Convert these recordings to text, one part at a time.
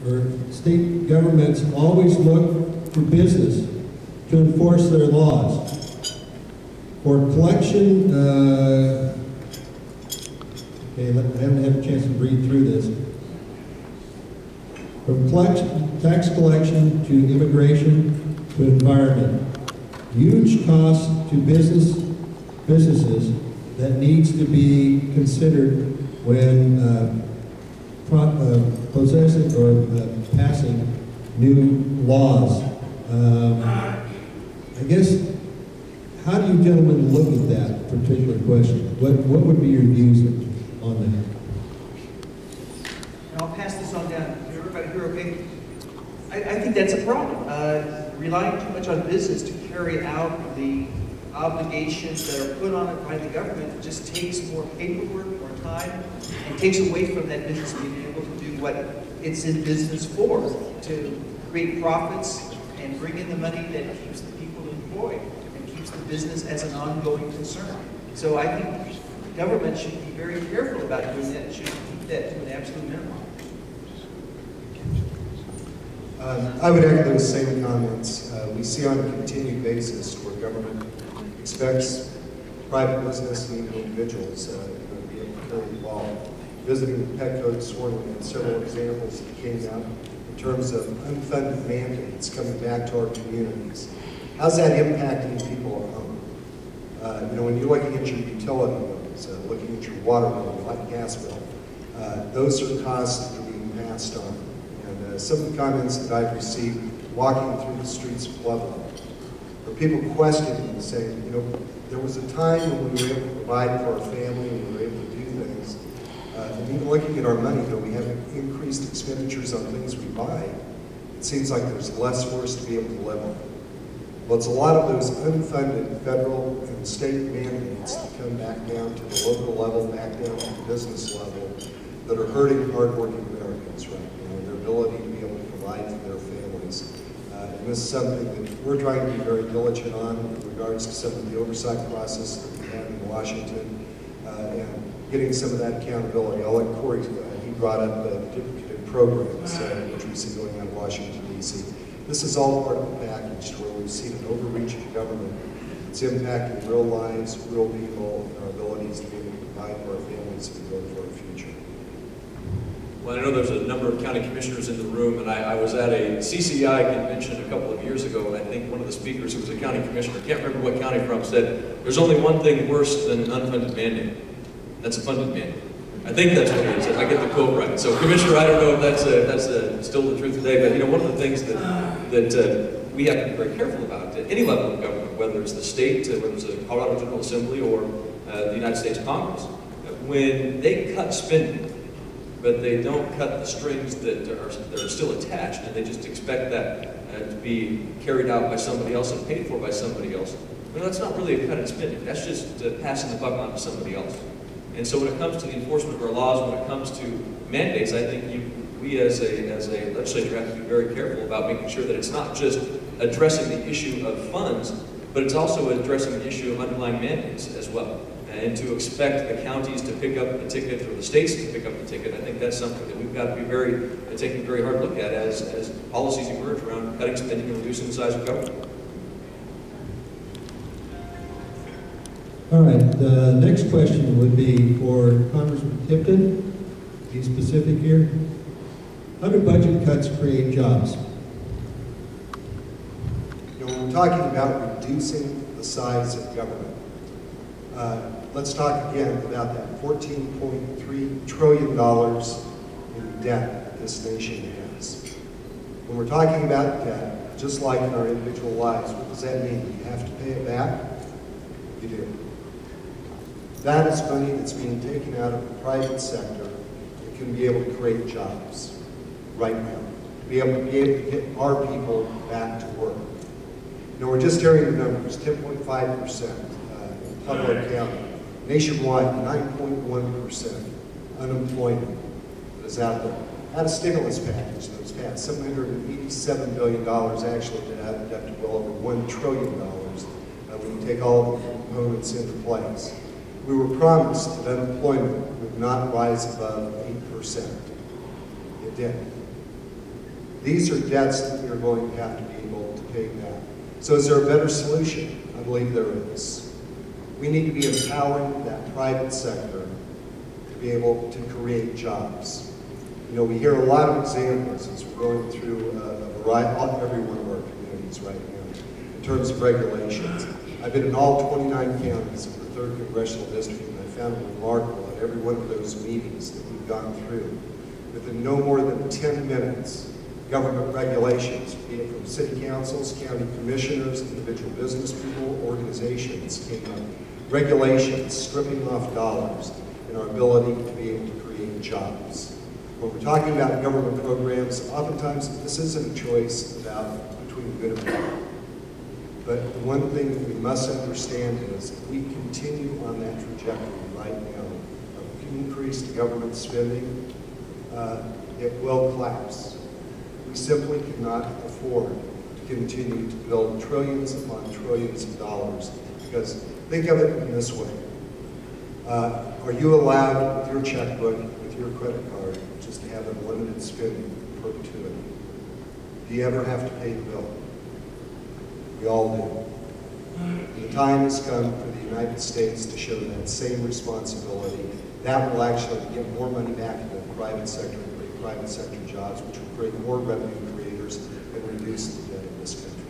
or state governments always look for business to enforce their laws. For collection, okay, I haven't had a chance to read through this. From tax collection to immigration to environment, huge costs to businesses that needs to be considered when possessing or passing new laws. I guess, how do you gentlemen look at that particular question? What would be your views on that? And I'll pass this on down. Everybody here okay? I think that's a problem. Relying too much on business to carry out the obligations that are put on it by the government just takes more paperwork, more time, and takes away from that business being able to do what it's in business for, to create profits and bring in the money that keeps the people employed and keeps the business as an ongoing concern. So I think government should be very careful about doing that. It should keep that to an absolute minimum. I would echo those same comments. We see on a continued basis where government expects private business and even individuals to be able to carry the ball. Visiting the Petco this morning, we had several examples that came out in terms of unfunded mandates coming back to our communities. How's that impacting people at home? When you're looking at your utility bills, looking at your water bill, your light gas bill, those are costs that are being passed on. And some of the comments that I've received walking through the streets of Pueblo are people questioning and saying, there was a time when we were able to provide for our family and we were able to do things. And even looking at our money, though we have increased expenditures on things we buy, it seems like there's less for us to be able to live on. Well, it's a lot of those unfunded federal and state mandates that come back down to the local level, back down to the business level, that are hurting hardworking Americans right now, their ability to be able to provide for their families. And this is something that we're trying to be very diligent on in regards to some of the oversight process that we have in Washington, and getting some of that accountability. I'll let Corey, he brought up different programs which we see going on in Washington, D.C. This is all part of the package where we've seen an overreach of government that's impacting real lives, real people, and our abilities to be able to provide for our families and build for our future. Well, I know there's a number of county commissioners in the room, and I was at a CCI convention a couple of years ago, and I think one of the speakers who was a county commissioner, I can't remember what county from, said, there's only one thing worse than an unfunded mandate. That's a funded mandate. I think that's what it is. I get the quote right. So, Commissioner, I don't know if that's still the truth today, but one of the things that we have to be very careful about at any level of government, whether it's the state, whether it's the Colorado General Assembly or the United States Congress, when they cut spending, but they don't cut the strings that are still attached, and they just expect that to be carried out by somebody else and paid for by somebody else. That's not really a cut in spending. That's just passing the buck on to somebody else. And so when it comes to the enforcement of our laws, when it comes to mandates, I think we as a legislature have to be very careful about making sure that it's not just addressing the issue of funds, but it's also addressing the issue of underlying mandates as well. And to expect the counties to pick up the ticket or the states to pick up the ticket, I think that's something that we've got to be taking a very hard look at as policies emerge around cutting spending and reducing the size of government. All right, the next question would be for Congressman Tipton. Be specific here. How do budget cuts create jobs? When we're talking about reducing the size of government, let's talk again about that $14.3 trillion in debt that this nation has. When we're talking about debt, just like in our individual lives, what does that mean? You have to pay it back? You do. That is money that's being taken out of the private sector that can be able to create jobs right now, to be able to get our people back to work. We're just hearing the numbers, 10.5% in Pueblo County. Nationwide, 9.1% unemployment that is out there. Had a stimulus package that was passed, $787 billion, actually to add up to well over $1 trillion when you take all the components into place. We were promised that unemployment would not rise above 8%. It did. These are debts that we are going to have to be able to pay back. So is there a better solution? I believe there is. We need to be empowering that private sector to be able to create jobs. You know, we hear a lot of examples as we're going through a variety, every one of our communities right now, in terms of regulations. I've been in all 29 counties of the 3rd Congressional District, and I found it remarkable at every one of those meetings that we've gone through. Within no more than 10 minutes, government regulations, be it from city councils, county commissioners, individual business people, organizations, came up. Regulations stripping off dollars and our ability to be able to create jobs. When we're talking about government programs, oftentimes this isn't a choice between good and bad. But the one thing that we must understand is if we continue on that trajectory right now of increased government spending, it will collapse. We simply cannot afford to continue to build trillions upon trillions of dollars, because think of it in this way. Are you allowed with your checkbook, with your credit card, just to have unlimited spending in perpetuity? Do you ever have to pay the bill? We all do. The time has come for the United States to show that same responsibility. That will actually get more money back into the private sector and create private sector jobs, which will create more revenue creators and reduce the debt in this country.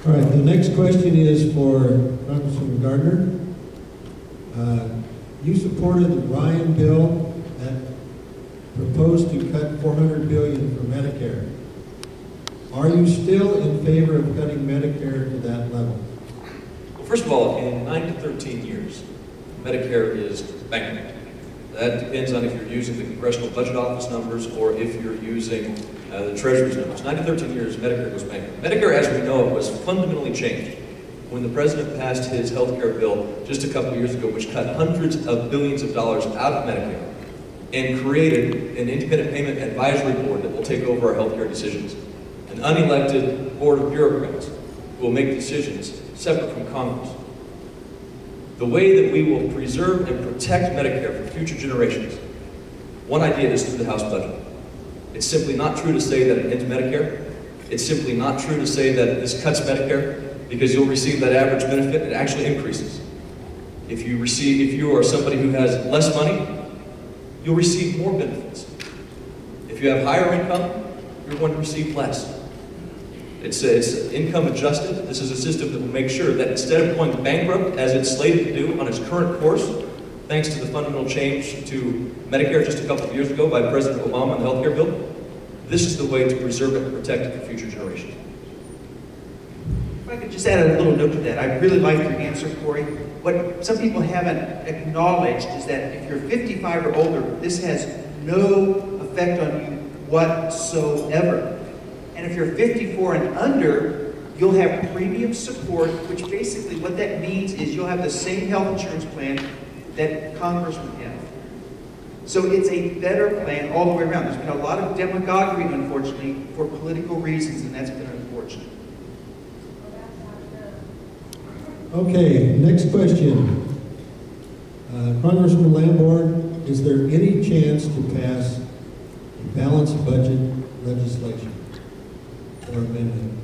All right, the next question is for Congressman Gardner. You supported the Ryan bill that proposed to cut $400 billion for Medicare. Are you still in favor of cutting Medicare to that level? Well, first of all, in 9 to 13 years, Medicare is bankrupt. That depends on if you're using the Congressional Budget Office numbers or if you're using the Treasury's numbers. 9 to 13 years, Medicare goes bankrupt. Medicare, as we know it, was fundamentally changed when the President passed his health care bill just a couple of years ago, which cut hundreds of billions of dollars out of Medicare and created an independent payment advisory board that will take over our health care decisions. An unelected board of bureaucrats who will make decisions separate from Congress. The way that we will preserve and protect Medicare for future generations, one idea is through the House budget. It's simply not true to say that it ends Medicare. It's simply not true to say that this cuts Medicare, because you'll receive that average benefit, it actually increases. If you are somebody who has less money, you'll receive more benefits. If you have higher income, you're going to receive less. It's income adjusted. This is a system that will make sure that instead of going bankrupt, as it's slated to do on its current course, thanks to the fundamental change to Medicare just a couple of years ago by President Obama and the health care bill, this is the way to preserve it and protect it for future generations. If I could just add a little note to that. I really like your answer, Corey. What some people haven't acknowledged is that if you're 55 or older, this has no effect on you whatsoever. And if you're 54 and under, you'll have premium support, which basically what that means is you'll have the same health insurance plan that Congress would have. So it's a better plan all the way around. There's been a lot of demagoguery, unfortunately, for political reasons, and that's been unfortunate. Okay, next question. Congressman Lamborn, is there any chance to pass a balanced budget legislation or amendment?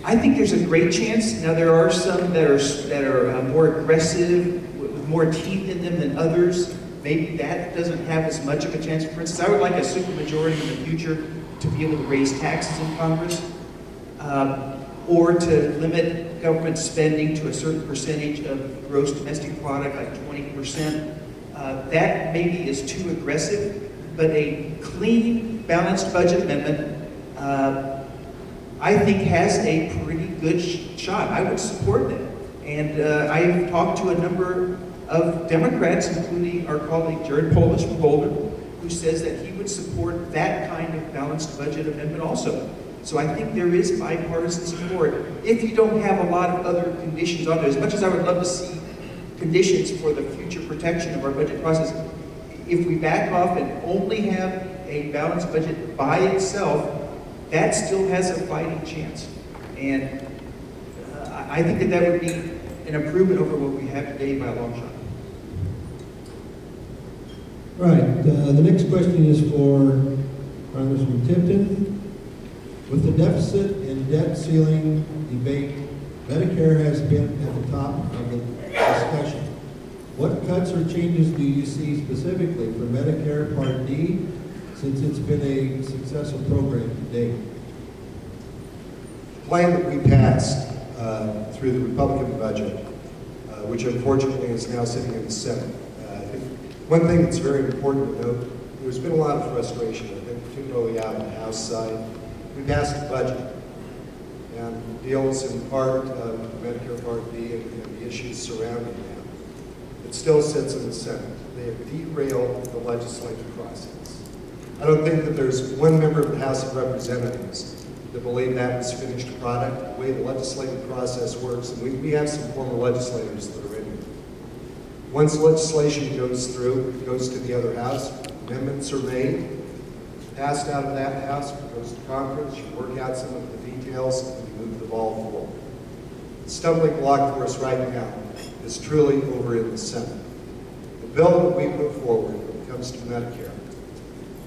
I think there's a great chance. Now there are some that are more aggressive, with more teeth in them than others. Maybe that doesn't have as much of a chance. For instance, I would like a supermajority in the future to be able to raise taxes in Congress, or to limit government spending to a certain percentage of gross domestic product, like 20%. That maybe is too aggressive, but a clean, balanced budget amendment, I think has a pretty good shot. I would support that. And I've talked to a number of Democrats, including our colleague Jared Polis from Boulder, who says that he would support that kind of balanced budget amendment also. So I think there is bipartisan support if you don't have a lot of other conditions on there. As much as I would love to see conditions for the future protection of our budget process, if we back off and only have a balanced budget by itself, that still has a fighting chance. And I think that that would be an improvement over what we have today by a long shot. Right, the next question is for Congressman Tipton. With the deficit and debt ceiling debate, Medicare has been at the top of the discussion. What cuts or changes do you see specifically for Medicare Part D, since it's been a successful program to date? The plan that we passed through the Republican budget, which unfortunately is now sitting in the Senate. One thing that's very important to note, there's been a lot of frustration, I think, particularly out on the House side. We passed the budget, and deals in part with Medicare Part D and the issues surrounding that. It still sits in the Senate. They have derailed the legislative process. I don't think that there's one member of the House of Representatives that believe that was finished product, the way the legislative process works, and we have some former legislators that are in it. Once legislation goes through, it goes to the other House, amendments are made, passed out of that House, it goes to Congress, you work out some of the details, and you move the ball forward. The stumbling block for us right now is truly over in the Senate. The bill that we put forward when it comes to Medicare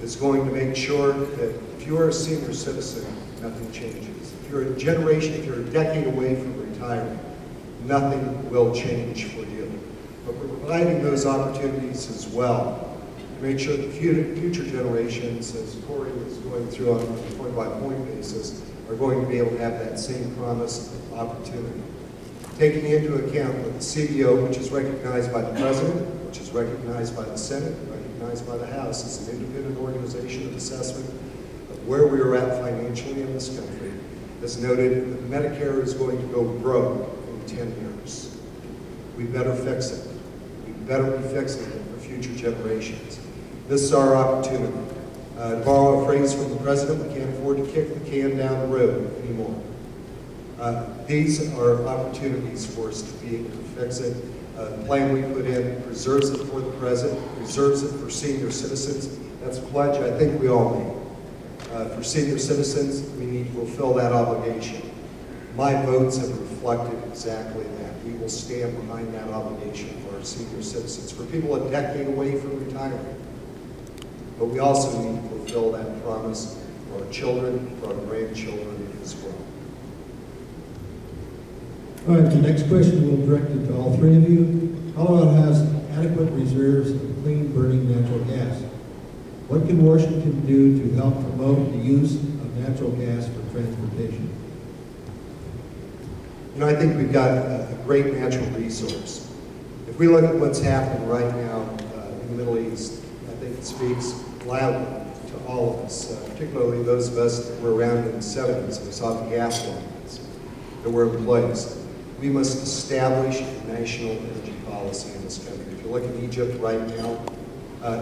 is going to make sure that if you are a senior citizen, nothing changes. If you're a generation, if you're a decade away from retiring, nothing will change for you. But we're providing those opportunities as well to make sure that future generations, as Corey was going through on a point-by-point basis, are going to be able to have that same promise of opportunity. Taking into account that the CBO, which is recognized by the President, which is recognized by the Senate, recognized by the House, as an independent organization of assessment of where we are at financially in this country, has noted that Medicare is going to go broke in 10 years. We better fix it. We better be fixing it for future generations. This is our opportunity. To borrow a phrase from the President, we can't afford to kick the can down the road anymore. These are opportunities for us to be able to fix it. The plan we put in preserves it for the present, preserves it for senior citizens. That's a pledge I think we all need. For senior citizens, we need to fulfill that obligation. My votes have reflected exactly that. We will stand behind that obligation for our senior citizens, for people a decade away from retirement. But we also need to fulfill that promise for our children, for our grandchildren as well. All right, the next question will direct it to all three of you. Colorado has adequate reserves of clean burning natural gas. What can Washington do to help promote the use of natural gas for transportation? You know, I think we've got a great natural resource. If we look at what's happening right now in the Middle East, I think it speaks loudly to all of us, particularly those of us that were around in the 70s and saw the gas lines that were in place. We must establish a national energy policy in this country. If you look at Egypt right now,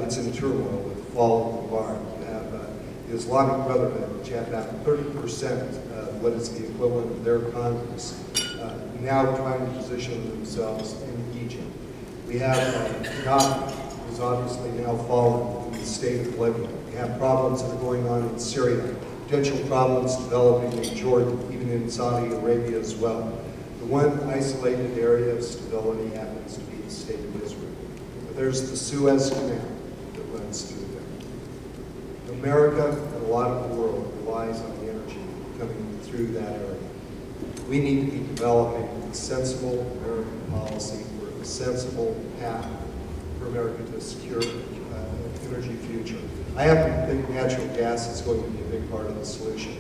it's in turmoil with the fall of Mubarak. You have the Islamic Brotherhood, which had about 30% of what is the equivalent of their Congress, now trying to position themselves in Egypt. We have Gaddafi, who's obviously now fallen in the state of Libya. We have problems that are going on in Syria, potential problems developing in Jordan, even in Saudi Arabia as well. The one isolated area of stability happens to be the state of Israel. But there's the Suez Canal that runs through there. America and a lot of the world relies on the energy coming through that area. We need to be developing a sensible American policy for a sensible path for America to secure an energy future. I happen to think natural gas is going to be a big part of the solution.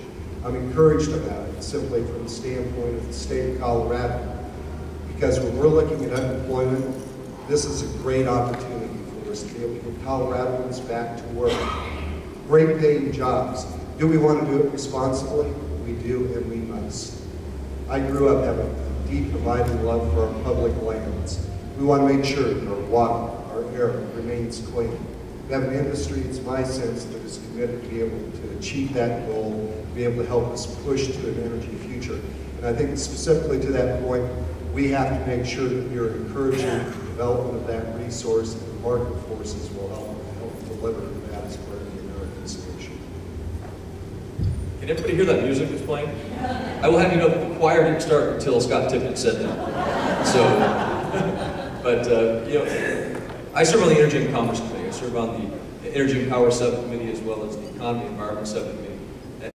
I'm encouraged about it simply from the standpoint of the state of Colorado, because when we're looking at unemployment, this is a great opportunity for us to be able to get Coloradoans back to work. Great paying jobs. Do we want to do it responsibly? We do, and we must. I grew up having a deep, abiding love for our public lands. We want to make sure that our water, our air remains clean. We have an industry, it's my sense, that is committed to be able to achieve that goal, be able to help us push to an energy future. And I think specifically to that point, we have to make sure that we are encouraging the development of that resource, and the market forces will help deliver that as part of the American solution. Can everybody hear that music that's playing? I will have you know that the choir didn't start until Scott Tippett said that. So, but you know, I serve on the Energy and Commerce Committee. I serve on the Energy and Power Subcommittee as well as the Economy and Environment Subcommittee.